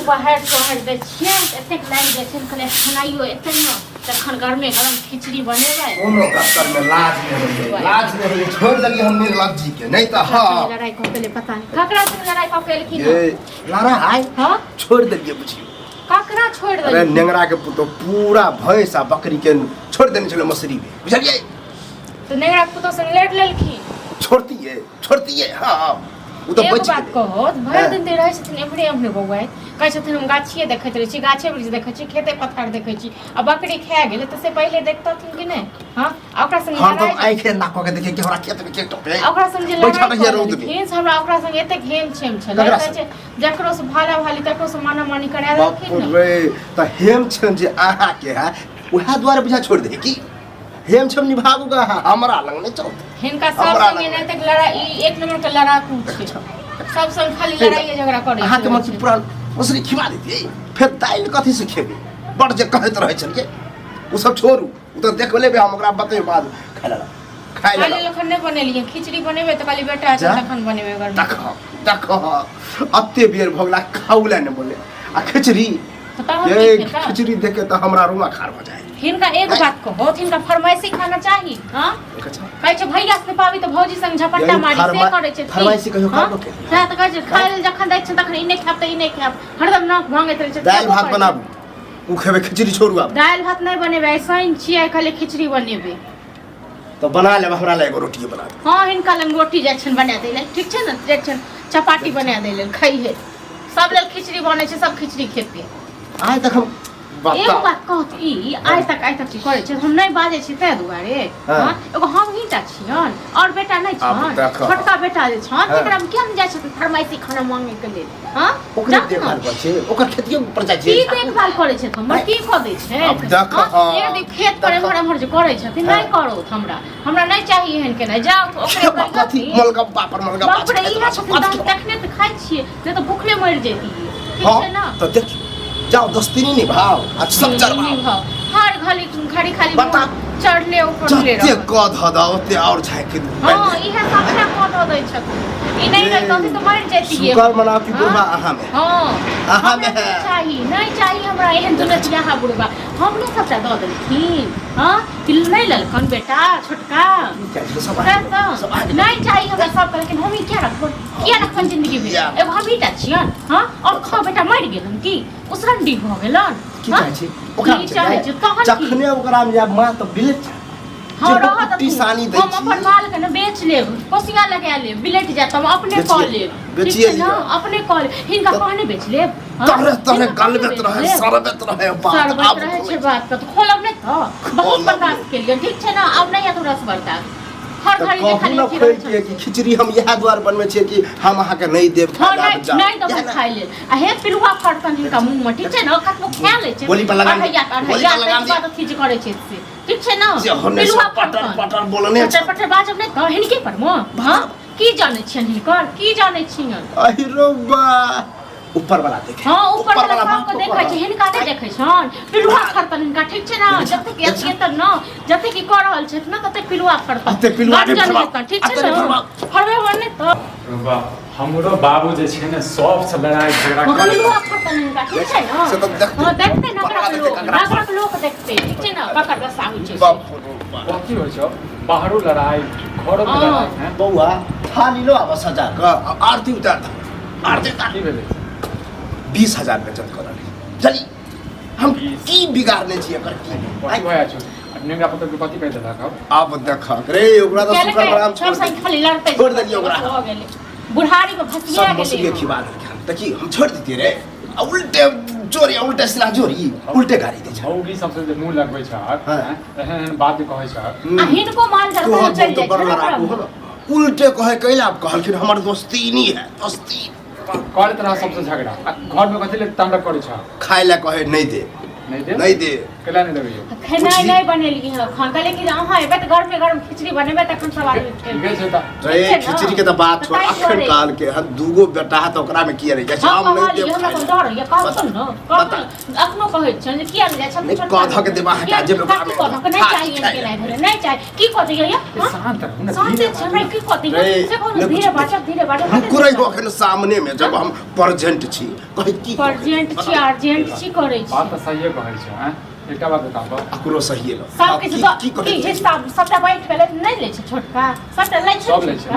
बाहर दे छियै एतेक लागि जाइ छै कने खानाइयो एतेक न तखन गरमे गरम खिचड़ी बनेबै कोनो कस्तर में लाज नहीं होई छोड़ दलिए हम निर्लज जी के नहीं तो हां लड़ाई कऽ केले पता नहीं ककरा से लड़ाई कऽ केले की ये लड़ाई हां छोड़ दलिए बुझियो ककरा छोड़ दे अरे नेंगरा के पुतो पूरा भैंस आ बकरी के छोड़ देने चलो मसरी में बुझलिए तो नेंगरा के पुतो से लेट लेलखी छोड़ती है हां वो तो बच बात कहो भर दिन दे रहै छथिन एमरे हमने बौआ कहै छथिन हम गाछिए देखैत रहै छी गाछे वृक्ष देखै छी खेते पथार देखै छी आ बकरी खा गेलै तऽ से पहिले देखतथिन कि नहि हां ओकरा संग हम तो आंखे ना क के देखे कि हमरा खेत में के टपे ओकरा संग जे लड़ाई हमरा ओकरा संग एते घेम छेम छलै कहै छै जकरो से भाला भाली तकरो से माना मानी करा देलखिन बाप रे त हेम छन जे आहा के है उहा द्वारा बुझा छोड़ दे की हेम छम निभाबूगा हमरा लंग नहीं चलत हिनका सब संगे नहीं तक लड़ाई एक नंबर का लड़ाकू छै सब संग खाली लड़ाई झगड़ा करे अहाँ के मत पूरा उसरी खिवा देती फिर दाइल कथि से खेबे बड़ जे कहत रहे छन के उ सब छोड़ू उ तो देख लेबे हम ओकरा बतेबे बाद खाइ ला लखन नहीं बनेलिए खिचड़ी बनेबे त खाली बेटा छै तखन बनेबे घर देखो अत्ते बेर भगला खाउला ने बोले आ खिचड़ी ये खिचड़ी देखे तो हमरा रूमा खार हो जाए हिनका एक बात कहो हिनका फरमाइशी खाना चाहिए हां कहै छै भैया से पाबी त भौजी संग झपट्टा मारी से करे छै फरमाइशी कहियो खाबो के से त कहै छै खाइल जखन दै छै तखन इने खाब त इने खाब हरदम नाक भांगैत रहै छै दाल भात बनाबू उ खेबे खिचड़ी छोड़ू आब दाल भात नहीं बनेबे ऐसैन छियै खाली खिचड़ी बनेबे तो बना ले हमरा ले एगो रोटी बना दे हां हिनका लंग रोटी जैछन बना देले ठीक छै न जैछन चपाती बना देले खाइए सब लेल खिचड़ी बनै छै सब खिचड़ी खेते आइ तक हम एक बात कहत ई आइ तक की करे छै हम नहीं बाजे छी तै दुआरे हां एगो हम ही टा छियन और बेटा नहीं छन छोटका बेटा जे छन एकरा में केन जाय छै फरमाइशी खाना मांगे के लेल हां ओकरा देखभाल कर छै ओकर खेतियो पर जाय छै की देखभाल करे छै हमर की क दै छै अब देख एक दिन खेत पर हमर जे करे छथिन नहीं करो हमरा नहीं चाहिए एहन के नहीं जाओ ओकरे कथि मलका पापर मलका बाप रे ई तखने त खाइ छियै नहीं तो भूखले मर जेती ठीक छै ना तो देख जाओ दोस्ती नहीं भाव आज सब चरवा हर घड़ी खड़ी खाली बता चढ़ले ऊपर ले रहो ते कद हदा ओते और जाय के हां इहे सबना कद दै छथिन ई नहीं रही तो मर जेती है शुक्र मना की बुढ़वा आहा में हां आहा में है नहीं चाहिए हमरा एहन दुनिया यहाँ बुढ़वा हमने सबटा द देलखिन हां तिल नहीं ललकन बेटा छोटका नहीं चाहिए हमरा सब लेकिन हम ही क्या रखन जिंदगी में एगो हम ही टा छियन हां और खा बेटा मर गेलन की उसरंडी भ गेलन की चाहे छी ओकरा जखने ओकरा में मां तो बिलेट हां रहत टिसानी दै हम अपन माल के न बेच लेब कोसिया लगा लेब बिलेट जात हम अपने क लेब बेचिए ना अपने क लेब हिनका कहने बेच लेब तरह गलबेत रहे सरबत रहे बात सरबत रहे छै बात का तो खोलब नहीं तो बहुत बर्दाश्त के लिए ठीक छै ना अब नहीं है तो रस बर्दाश्त हर घड़ी में खाली खोल के कि खिचड़ी हम यह द्वार बनवे छै कि हम अहाँ के नहीं देब खाना नहीं तो खाइ ले आ हे पिलुआ फटतन हिनका मुंह में ठीक छै ना कतबो खा ले छै बोली पर लगा भैया बात खींच करे छै से ठीक छै ना पिलुआ पटर पटर बोलने पटर बाजब नहीं तो हिनके पर मो हां की जाने छियन हिनकर की जाने छियन अहिरो बा ऊपर वाला देखे हां ऊपर वाला सबको देखै छै हिनका नहीं देखै छन पिलुआ फटतन हिनका ठीक छै ना जते के अछि त न जते की कर रहल छै न तते पिलुआ फटतन अते पिलुआ के ठीक छै ना फरवे बने तो हमरो बाबू जे छै ने सब से लड़ाई झगड़ा करे पिलुआ फटतन हिनका ठीक छै ना हां देखते नकरा लोग देखते ठीक छै ना पकड़ के साहू छै बाप कथी होइ छै बाहरो लड़ाई घरो में लड़ाई है बौआ थाली लो अब सजा क आरती उतार आरती की भेलै 20,000 बेचत करल चली हम की बिगाड़ने छी एकर की कथी होया छै नेंगरा पत्थर के कथी कह देला अब देख रे ओकरा तो शुक्र बराम सब संग खाली लड़ते छोड़ देलिए ओकरा हो गेले बुढ़ारी में फसिया सब मछली खिवा दे देखी हम छोड़ देती रे उल्टे चोरी उल्टे सिला चोरी उल्टे गाड़ी दे छै औगी सबसे जे मुंह लगबै छै एहन बात कहै छै आ हिनको माल जरता चल जाय छै उल्टे कहे कैला कहलखिन हमर दोस्ती नहीं है दोस्ती करे तरह सबसे झगड़ा घर में कथी ले तांडव करे छ खाइ ला कहे नहीं दे नहीं दे केला नहीं देबे खेनाई नहीं बनेली है खान का लेकिन हां एबे त घर पे गरम खिचड़ी बनेबे त सब आदमी ठीक है त रे खिचड़ी के तो बात छोड़ अखन काल के हम दूगो बेटा है तो ओकरा में किया रह जाय हम नहीं दे हमरा कोन डर ये काम सुन न अखनो कहै छ जे किया ले छ नहीं कधा के देबा हटा जे कधा के नहीं चाहिए के नहीं चाहिए की कहते ये शांत रहो ना शांत छ हमरा की कहते से कोनो धीरे बाटा हम कुरै हो अखन सामने में जब हम प्रेजेंट छी कहि की प्रेजेंट छी अर्जेंट छी करै छी बात तो सही कहै छ हैं एकटा बात बताबो अकरो सही है सब किछ की हिसाब सबटा बैठ गेलै नहीं ले छै छोटका सबटा ले छै सब ले छै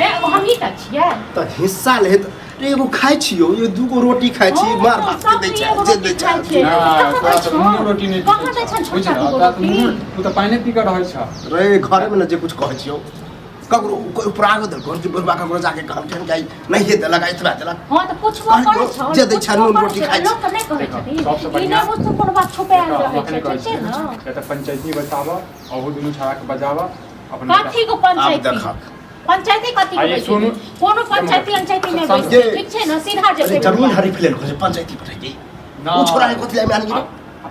ए हम ही ता छियै त हिस्सा ले रे एगो खाइ छियो ये दूगो रोटी खाइ छी मार भात के दै छै जे दै छै ना तोरा तो नून रोटी नहीं कहां दै छ छोटका रोटी तू तो पानी पी के रहै छ रे घर में न जे कुछ कहै छियो ककरो कोई प्राग दे घर के बुढ़वा ककरो जाके कहल के जाई नहीं हे देलक इतना देलक हां त पूछबो करै छ जे दै छ नून रोटी खाइ लोग त नहीं कहै छथिन सबसे ई बढ़िया ना मुझसे कोनो बात छुपायल रहै छै ठीक छै या न तो पंचायती बताबो और वो दोनों छाड़ा के बजावा अपन काठी को पंचायती देखक पंचायती कथी आइए सुनू कोनो पंचायती नहीं समझे। बैठे ठीक छै न सीधा जे जमीन हरी फिले खोजे पंचायती पठाई दे ना वो छोरा है कोथले में आनी अब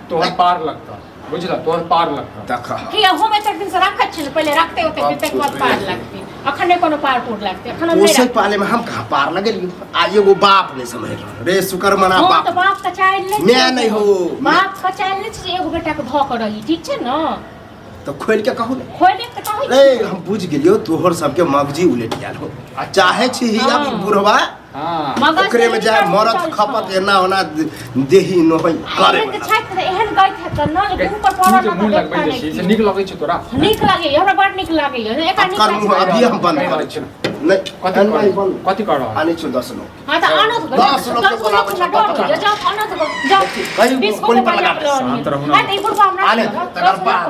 तोहर पार लगता बुझला तोहर पार लगता देखा कि हम एते दिन से रखै छै पहिले रखते होते फिर तक बाद पार लगते अखन नहीं कोनो पार पूर लगते अखन हम ओसे नहीं पाले में हम कहां पार लगेलियो आ एगो बाप ने समझ रह रे शुक्र मना हां बाप तो बाप का चाइल नहीं मैं नहीं हो बाप का चाइल नहीं छै एगो बेटा के धक रही ठीक छै न तो खोल के कहू ने खोले के कहै रे हम बुझ गेलियो तोहर सबके मगजी उलट गेल हो चाहे छी ही अब बुढ़वा हां ओकरे में जाए मरत खपत एना होना देही न होई करे एहन के छाइत एहन गई है त न लेकिन ऊपर पड़ल मुंह न लगबै छै से नीक लगै छै तोरा नीक लागे हमरा बड़ नीक लागे एका नीक कर मुंह अभी हम बंद करे छी नहीं कथी कर रहा आने छो 10 लोग हां त आनो तो 10 लोग के बोला जा जा आनो तो जा कहीं 20 कोनी को पर लगा लगा शांत रहो ना। हां त ई बुढ़वा हमरा आने तकर बाद